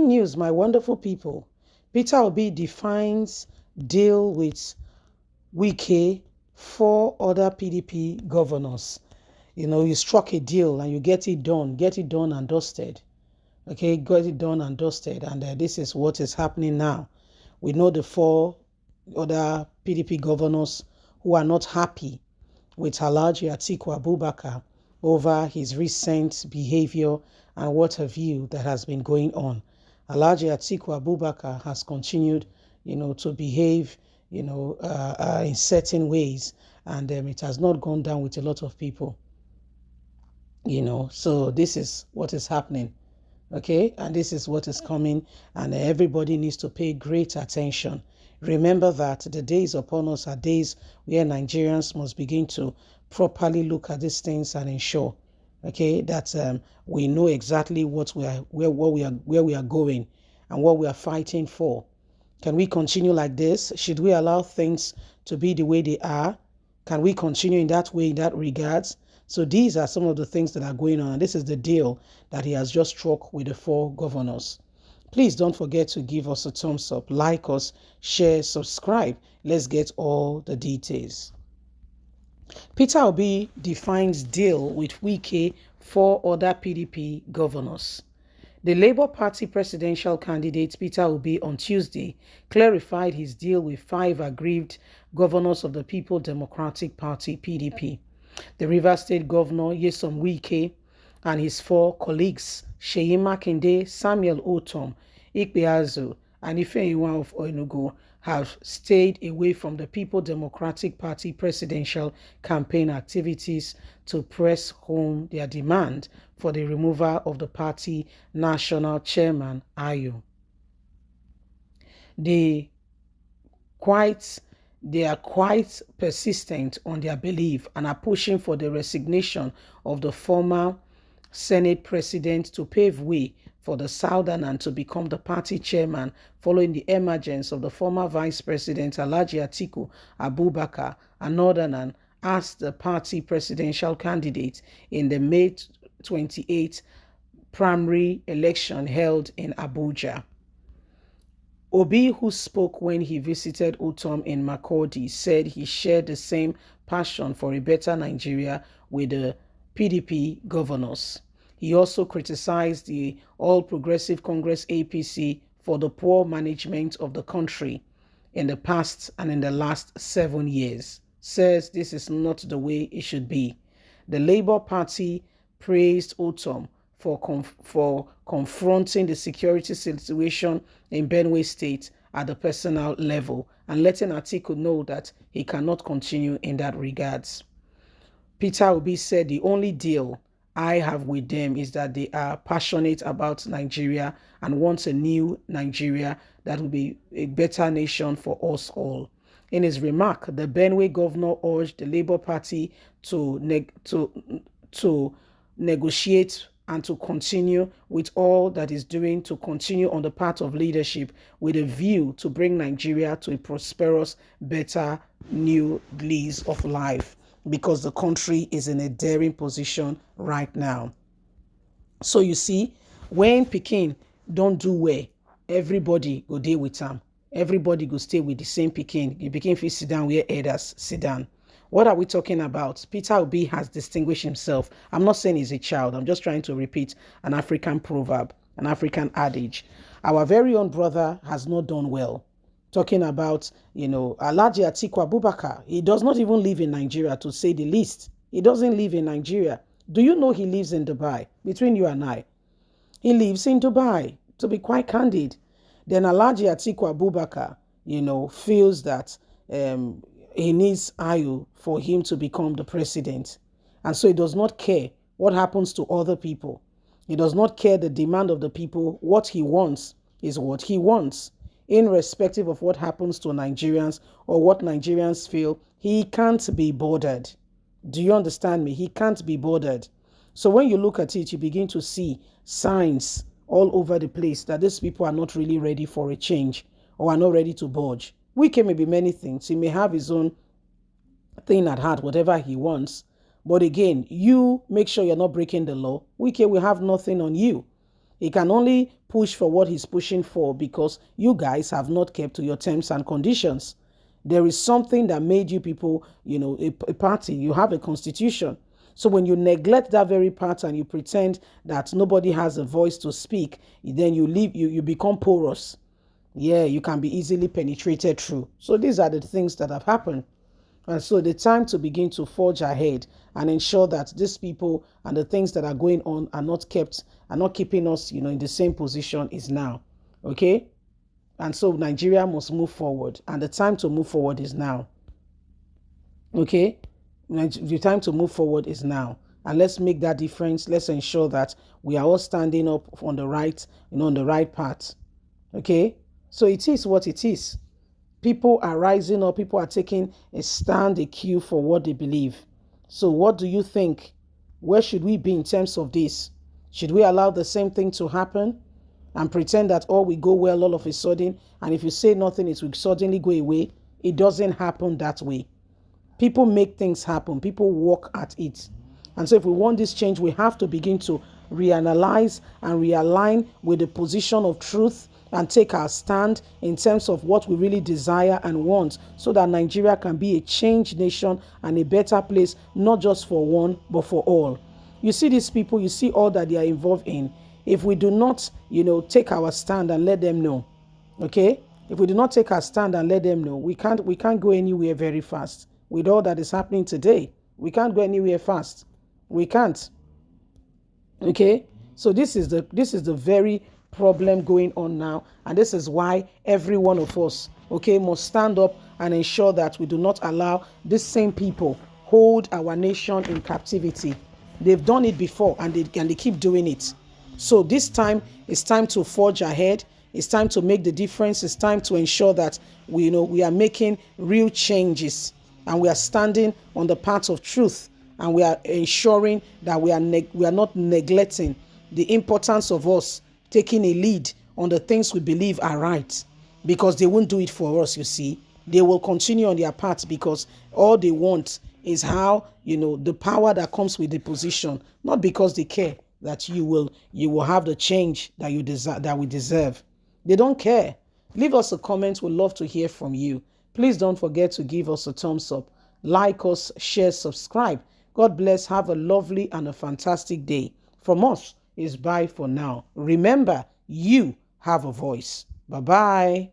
news, my wonderful people. Peter Obi defines deal with Wike, 4 other PDP governors. You struck a deal and you get it done and dusted. Okay, get it done and dusted. And this is what is happening now. We know the 4 other PDP governors who are not happy with Alhaji Atiku Abubakar over his recent behavior and what have you that has been going on. Alhaji Atiku Abubakar has continued, to behave, in certain ways, and it has not gone down with a lot of people. So this is what is happening. Okay, and this is what is coming, and everybody needs to pay great attention. Remember that the days upon us are days where Nigerians must begin to properly look at these things and ensure, okay, that we know exactly where we are going and what we are fighting for. Can we continue like this? Should we allow things to be the way they are? Can we continue in that way, in that regards? So these are some of the things that are going on. And this is the deal that he has just struck with the 4 governors. Please don't forget to give us a thumbs up, like us, share, subscribe. Let's get all the details. Peter Obi defines deal with Wike, 4 other PDP governors. The Labour Party presidential candidate Peter Obi on Tuesday clarified his deal with 5 aggrieved governors of the People Democratic Party (PDP). The Rivers State Governor Nyesom Wike and his 4 colleagues Seyi Makinde, Samuel Ortom, Ikpeazu, and Ifeanyi of Enugu have stayed away from the People Democratic Party presidential campaign activities to press home their demand for the removal of the party national chairman, Ayu. They are quite persistent on their belief and are pushing for the resignation of the former Senate president to pave way for the Southern to become the party chairman following the emergence of the former vice president Alhaji Atiku Abubakar, a Northerner, as the party presidential candidate in the May 28 primary election held in Abuja. Obi, who spoke when he visited Ortom in Makurdi, said he shared the same passion for a better Nigeria with the PDP governors. He also criticized the All Progressive Congress (APC) for the poor management of the country in the past and in the last 7 years. Says this is not the way it should be. The Labour Party praised Ortom for confronting the security situation in Benue State at the personal level and letting Atiku know that he cannot continue in that regards. Peter Obi said the only deal I have with them is that they are passionate about Nigeria and want a new Nigeria that will be a better nation for us all. In his remark, the Benue governor urged the Labour Party to negotiate and to continue with all that is doing, to continue on the path of leadership with a view to bring Nigeria to a prosperous, better, new lease of life, because the country is in a daring position right now. So you see, when Pikin don't do well, everybody go deal with them. Everybody go stay with the same Pikin. The Pikin fit sit down where others sit down. What are we talking about? Peter Obi has distinguished himself. I'm not saying he's a child. I'm just trying to repeat an African proverb, an African adage. Our very own brother has not done well. Talking about, Alhaji Atiku Abubakar. He does not even live in Nigeria, to say the least. He doesn't live in Nigeria. Do you know he lives in Dubai? Between you and I. He lives in Dubai, to be quite candid. Then Alhaji Atiku Abubakar, feels that he needs Ayu for him to become the president. And so he does not care what happens to other people. He does not care the demand of the people. What he wants is what he wants. Irrespective of what happens to Nigerians or what Nigerians feel, he can't be bothered. Do you understand me? He can't be bothered. So when you look at it, you begin to see signs all over the place that these people are not really ready for a change or are not ready to budge. Wike may be many things. He may have his own thing at heart, whatever he wants. But again, you make sure you're not breaking the law. Wike will have nothing on you. He can only push for what he's pushing for because you guys have not kept to your terms and conditions. There is something that made you people, a party. You have a constitution. So when you neglect that very part and you pretend that nobody has a voice to speak, then you become porous. Yeah, you can be easily penetrated through. So these are the things that have happened. And so the time to begin to forge ahead and ensure that these people and the things that are going on are not keeping us, in the same position is now. Okay? And so Nigeria must move forward. And the time to move forward is now. Okay? The time to move forward is now. And let's make that difference. Let's ensure that we are all standing up on the right, on the right path. Okay? So it is what it is. People are rising up. People are taking a stand, a cue for what they believe. So what do you think? Where should we be in terms of this? Should we allow the same thing to happen and pretend that all will go well all of a sudden? And if you say nothing, it will suddenly go away. It doesn't happen that way. People make things happen. People work at it. And so if we want this change, we have to begin to reanalyze and realign with the position of truth and take our stand in terms of what we really desire and want, so that Nigeria can be a changed nation and a better place, not just for one, but for all. You see these people, you see all that they are involved in. If we do not, take our stand and let them know, okay? If we do not take our stand and let them know, we can't go anywhere very fast. With all that is happening today, we can't go anywhere fast. We can't. Okay? So this is the very problem going on now, and this is why every one of us, okay, must stand up and ensure that we do not allow these same people hold our nation in captivity. They've done it before, and they keep doing it. So this time, it's time to forge ahead. It's time to make the difference. It's time to ensure that we are making real changes, and we are standing on the path of truth, and we are ensuring that we are not neglecting the importance of us taking a lead on the things we believe are right, because they won't do it for us. You see, they will continue on their path because all they want is the power that comes with the position, not because they care that you will have the change that you desire, that we deserve. They don't care. Leave us a comment. We'd love to hear from you. Please don't forget to give us a thumbs up, like us, share, subscribe. God bless. Have a lovely and a fantastic day. From us is bye for now. Remember, you have a voice. Bye-bye.